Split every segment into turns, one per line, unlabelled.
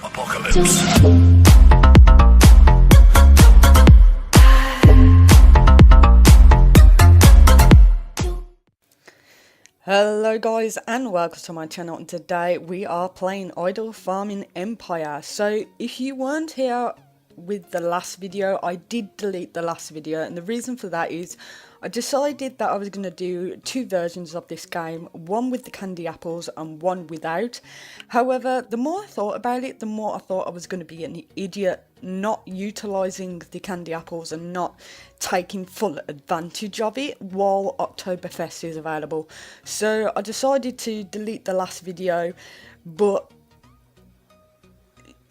Apocalypse.
Hello guys and welcome to my channel, and today we are playing Idle Farming Empire. So if you weren't here with the last video, I did delete the last video, and the reason for that is I decided that I was going to do two versions of this game, one with the candy apples and one without. However, the more I thought about it, the more I thought I was going to be an idiot not utilising the candy apples and not taking full advantage of it while Oktoberfest is available. So I decided to delete the last video, but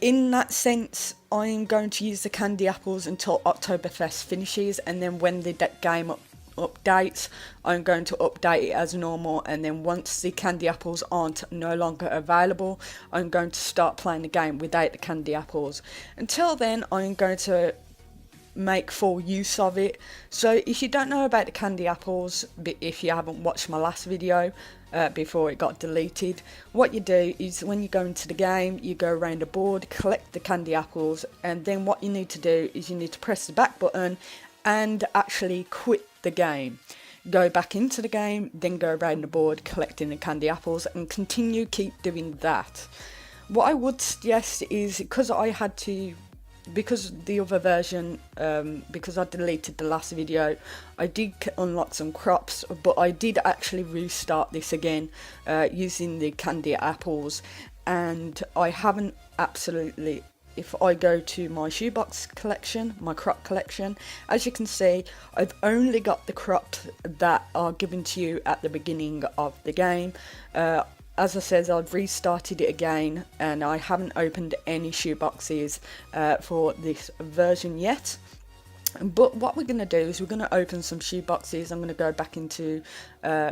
in that sense, I'm going to use the candy apples until Oktoberfest finishes, and then when the game updates, I'm going to update it as normal, and then once the candy apples aren't no longer available, I'm going to start playing the game without the candy apples. Until then, I'm going to make full use of it. So if you don't know about the candy apples, if you haven't watched my last video before it got deleted, what you do is when you go into the game, you go around the board, collect the candy apples, and then what you need to do is you need to press the back button and actually quit the game. Go back into the game, then go around the board collecting the candy apples and keep doing that. What I would suggest is, because the other version, because I deleted the last video, I did unlock some crops, but I did actually restart this again using the candy apples, and I haven't absolutely. If I go to my shoebox collection, my crop collection, as you can see, I've only got the crops that are given to you at the beginning of the game. As I said, I've restarted it again, and I haven't opened any shoeboxes for this version yet. But what we're going to do is we're going to open some shoeboxes. I'm going to go back into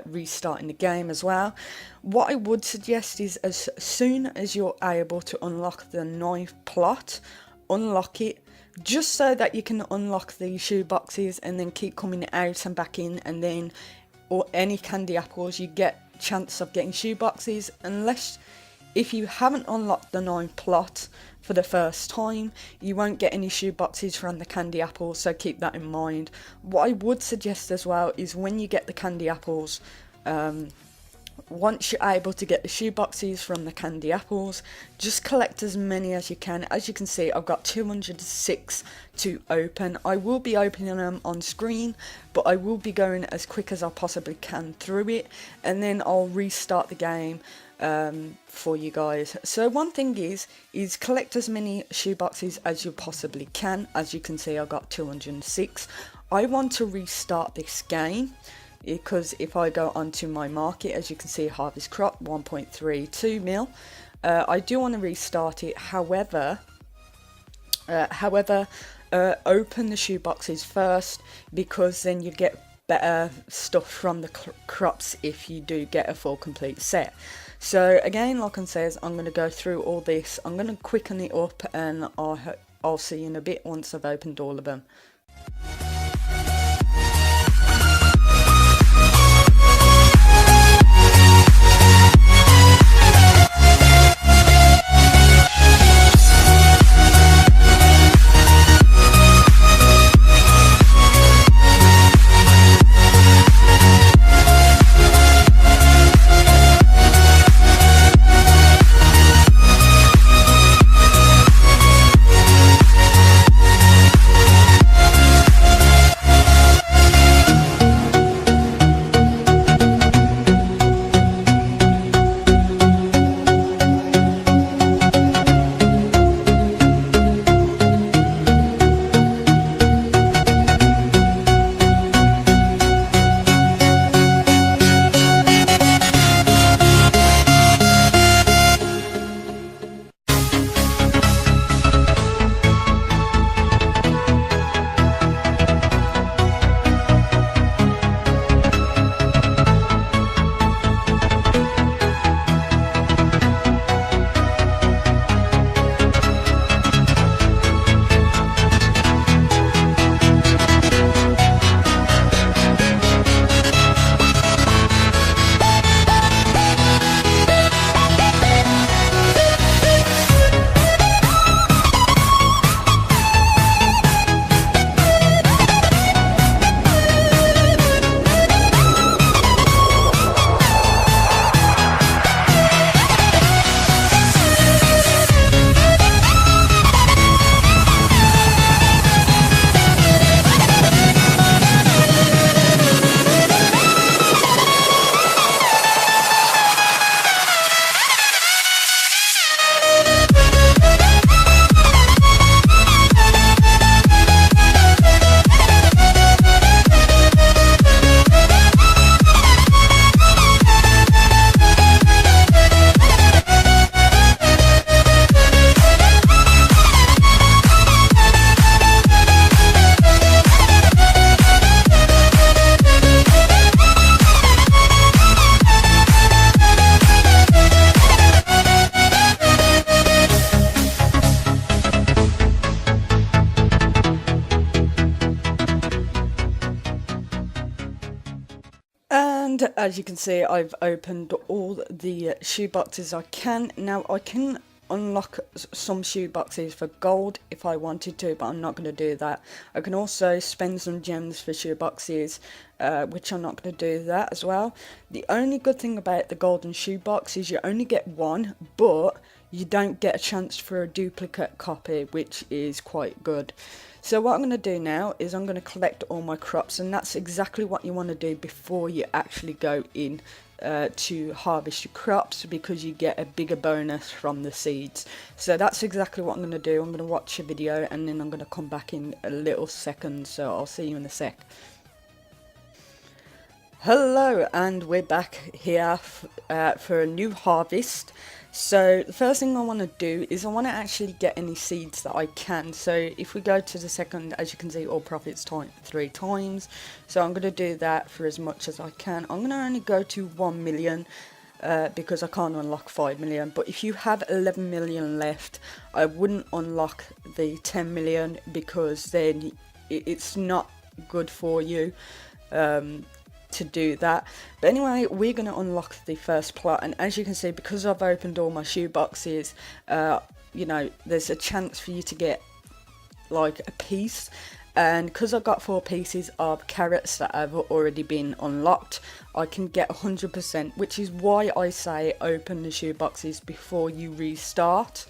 restarting the game as well. What I would suggest is, as soon as you're able to unlock the knife plot, unlock it, just so that you can unlock the shoeboxes and then keep coming out and back in, and then or any candy apples you get chance of getting shoeboxes. Unless if you haven't unlocked the 9 plot for the first time, you won't get any shoeboxes from the candy apples, so keep that in mind. What I would suggest as well is, when you get the candy apples, once you're able to get the shoeboxes from the candy apples, just collect as many as you can. As you can see, I've got 206 to open. I will be opening them on screen, but I will be going as quick as I possibly can through it, and then I'll restart the game for you guys. So one thing is collect as many shoeboxes as you possibly can. As you can see, I've got 206. I want to restart this game, because if I go onto my market, as you can see, harvest crop 1.32 mil. I do want to restart it. However, open the shoeboxes first, because then you get better stuff from the crops if you do get a full complete set. So again, like I says, I'm going to go through all this. I'm going to quicken it up, and I'll see you in a bit once I've opened all of them. And as you can see, I've opened all the shoe boxes I can. Now I can unlock some shoe boxes for gold if I wanted to, but I'm not going to do that. I can also spend some gems for shoe boxes, which I'm not going to do that as well. The only good thing about the golden shoe box is you only get one, but you don't get a chance for a duplicate copy, which is quite good. So what I'm going to do now is I'm going to collect all my crops, and that's exactly what you want to do before you actually go in to harvest your crops, because you get a bigger bonus from the seeds. So that's exactly what I'm going to do. I'm going to watch a video and then I'm going to come back in a little second, so I'll see you in a sec. Hello, and we're back here for a new harvest. So the first thing I want to do is I want to actually get any seeds that I can. So if we go to the second, as you can see, all profits 3 times. So I'm going to do that for as much as I can. I'm going to only go to 1 million because I can't unlock 5 million. But if you have 11 million left, I wouldn't unlock the 10 million because then it's not good for you to do that. But anyway, we're going to unlock the first plot, and as you can see, because I've opened all my shoe boxes, you know, there's a chance for you to get like a piece, and because I've got 4 pieces of carrots that have already been unlocked, I can get 100%, which is why I say open the shoe boxes before you restart.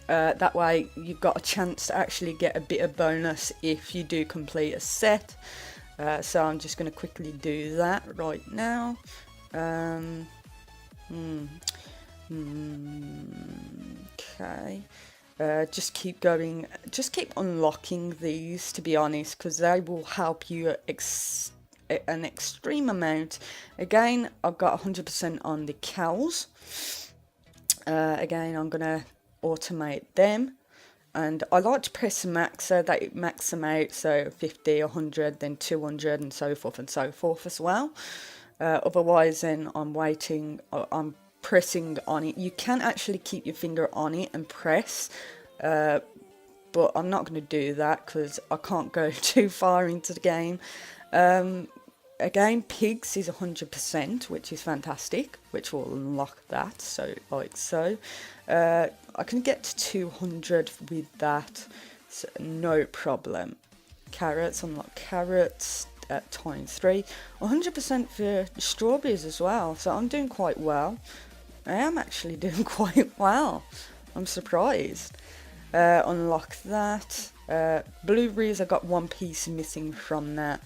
That way you've got a chance to actually get a bit of bonus if you do complete a set. So I'm just going to quickly do that right now. Okay. Just keep going. Just keep unlocking these, to be honest, because they will help you an extreme amount. Again, I've got 100% on the cows. Again, I'm going to automate them. And I like to press max so that it maxes them out, so 50, 100, then 200 and so forth as well. Otherwise then I'm waiting, I'm pressing on it. You can actually keep your finger on it and press, but I'm not going to do that because I can't go too far into the game. Again, pigs is 100%, which is fantastic, which will unlock that, so like so. I can get to 200 with that, so no problem. Carrots, unlock carrots at times 3. 100% for strawberries as well, so I'm doing quite well. I am actually doing quite well. I'm surprised. Unlock that. Blueberries, I got 1 piece missing from that.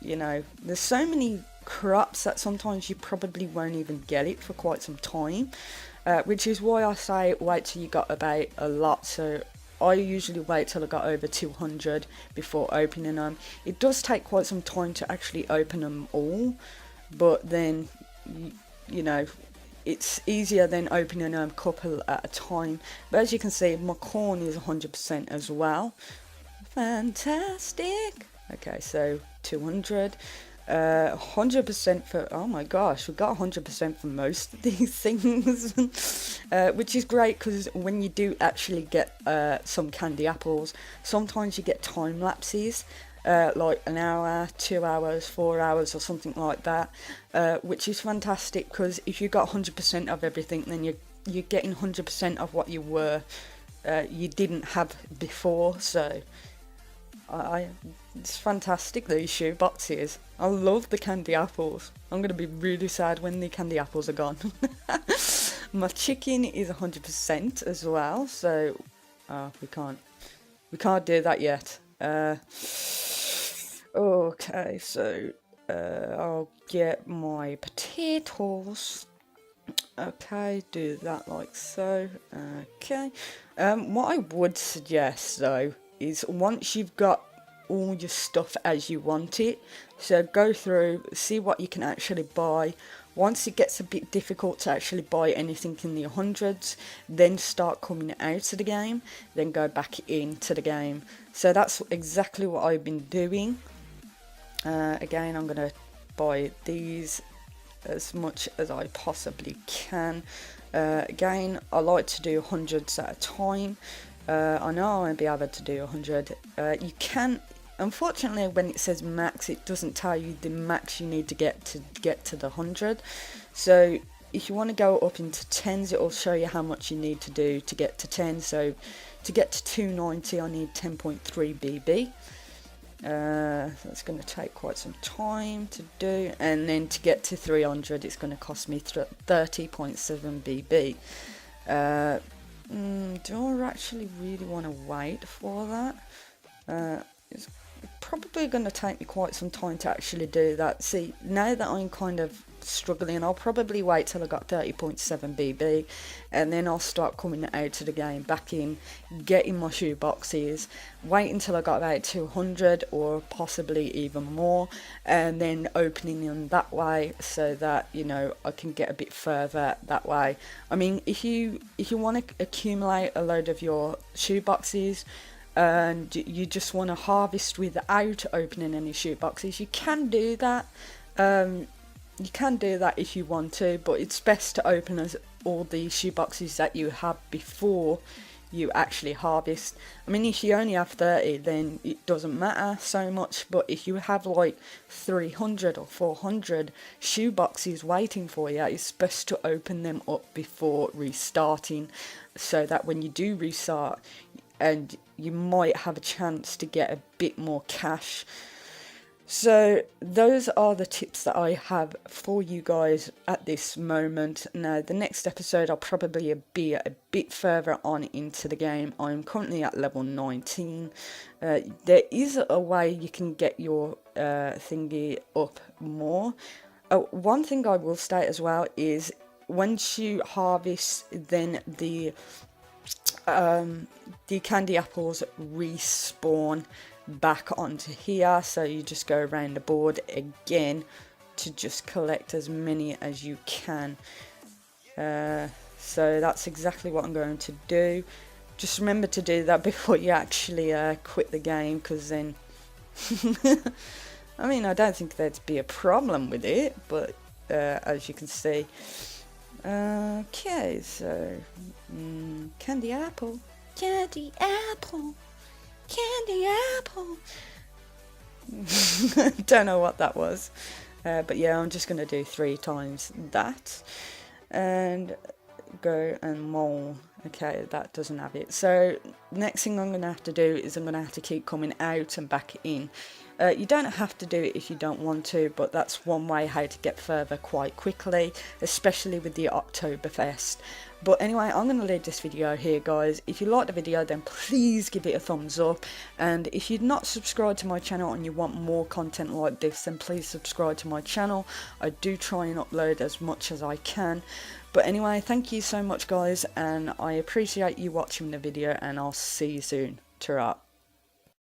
You know, there's so many crops that sometimes you probably won't even get it for quite some time, which is why I say wait till you got about a lot. So I usually wait till I got over 200 before opening them. It does take quite some time to actually open them all, but then you know, it's easier than opening them a couple at a time. But as you can see, my corn is 100% as well. Fantastic. Okay, so 200, 100% for, oh my gosh, we got 100% for most of these things, which is great because when you do actually get some candy apples, sometimes you get time lapses, like an hour, 2 hours, 4 hours or something like that, which is fantastic because if you got 100% of everything, then you're getting 100% of what you didn't have before. So it's fantastic, these shoe boxes. I love the candy apples. I'm going to be really sad when the candy apples are gone. My chicken is 100% as well, so we can't do that yet. Okay, so I'll get my potatoes. Okay, do that like so. Okay. What I would suggest though is once you've got all your stuff as you want it, so go through, see what you can actually buy. Once it gets a bit difficult to actually buy anything in the hundreds, then start coming out of the game, then go back into the game. So that's exactly what I've been doing. Again, I'm going to buy these as much as I possibly can. Again, I like to do hundreds at a time. I know I won't be able to do 100. You can, Unfortunately, when it says max, it doesn't tell you the max you need to get to the 100. So if you want to go up into 10s, it will show you how much you need to do to get to 10. So to get to 290, I need 10.3 BB. That's going to take quite some time to do, and then to get to 300, it's going to cost me 30.7 BB. Do I actually really want to wait for that? It's probably going to take me quite some time to actually do that. See, now that I'm kind of struggling, I'll probably wait till I got 30.7 BB, and then I'll start coming out of the game, back in, getting my shoe boxes, wait until I got about 200 or possibly even more, and then opening them that way, so that, you know, I can get a bit further that way. I mean, if you want to accumulate a load of your shoe boxes and you just want to harvest without opening any shoe boxes, you can do that. You can do that if you want to, but it's best to open all the shoe boxes that you have before you actually harvest. I mean, if you only have 30, then it doesn't matter so much, but if you have like 300 or 400 shoe boxes waiting for you, it's best to open them up before restarting, so that when you do restart, and you might have a chance to get a bit more cash. So those are the tips that I have for you guys at this moment. Now, the next episode I'll probably be a bit further on into the game. I'm currently at level 19. There is a way you can get your thingy up more. One thing I will state as well is, once you harvest, then the candy apples respawn back onto here, so you just go around the board again to just collect as many as you can. So that's exactly what I'm going to do. Just remember to do that before you actually quit the game, because then I mean, I don't think there'd be a problem with it, but as you can see. Okay, so candy apple, candy apple, candy apple. Don't know what that was, but yeah, I'm just gonna do 3 times that and go and mole. Okay, that doesn't have it. So next thing I'm gonna have to do is I'm gonna have to keep coming out and back in. You don't have to do it if you don't want to, but that's one way how to get further quite quickly, especially with the Oktoberfest. But anyway, I'm going to leave this video here, guys. If you like the video, then please give it a thumbs up. And if you're not subscribed to my channel and you want more content like this, then please subscribe to my channel. I do try and upload as much as I can. But anyway, thank you so much, guys, and I appreciate you watching the video, and I'll see you soon. Ta-ra.